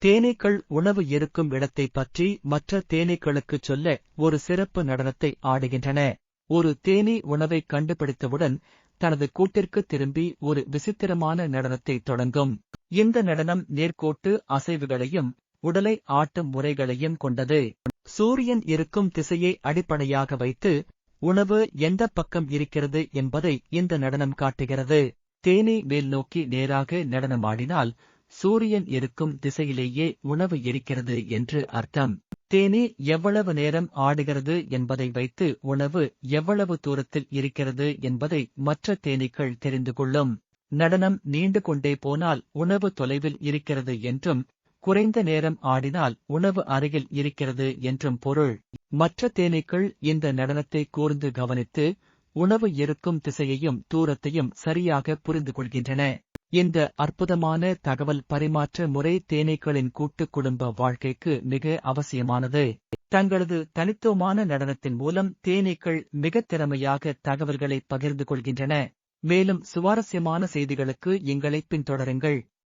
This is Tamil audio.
தேனீக்கள் உணவு இருக்கும் இடத்தைப் பற்றி மற்ற தேனீக்களுக்குச் சொல்ல ஒரு சிறப்பு நடனத்தை ஆடுகின்றன. ஒரு தேனீ உணவைக் கண்டுபிடித்தவுடன் தனது கூட்டிற்கு திரும்பி ஒரு விசித்திரமான நடனத்தைத் தொடங்கும். இந்த நடனம் நேர்கோட்டு அசைவுகளையும் உடலை ஆட்டும் முறைகளையும் கொண்டது. சூரியன் இருக்கும் திசையை அடிப்படையாக வைத்து உணவு எந்தப் பக்கம் இருக்கிறது என்பதை இந்த நடனம் காட்டுகிறது. தேனீ மேல்நோக்கி நேராக நடனமாடினால் சூரியன் இருக்கும் திசையிலேயே உணவு இருக்கிறது என்று அர்த்தம். தேனீ எவ்வளவு நேரம் ஆடுகிறது என்பதை வைத்து உணவு எவ்வளவு தூரத்தில் இருக்கிறது என்பதை மற்ற தேனீக்கள் தெரிந்து கொள்ளும். நடனம் நீண்டு கொண்டே போனால் உணவு தொலைவில் இருக்கிறது என்றும், குறைந்த நேரம் ஆடினால் உணவு அருகில் இருக்கிறது என்றும் பொருள். மற்ற தேனீக்கள் இந்த நடனத்தை கூர்ந்து கவனித்து உணவு இருக்கும் திசையையும் தூரத்தையும் சரியாக புரிந்து கொள்கின்றன. இந்த அற்புதமான தகவல் பரிமாற்ற முறை தேனீக்களின் கூட்டுக் குடும்ப வாழ்க்கைக்கு மிக அவசியமானது. தங்களது தனித்துவமான நடனத்தின் மூலம் தேனீக்கள் மிகத் திறமையாக தகவல்களை பகிர்ந்து கொள்கின்றன. மேலும் சுவாரஸ்யமான செய்திகளுக்கு எங்களை பின்தொடருங்கள்.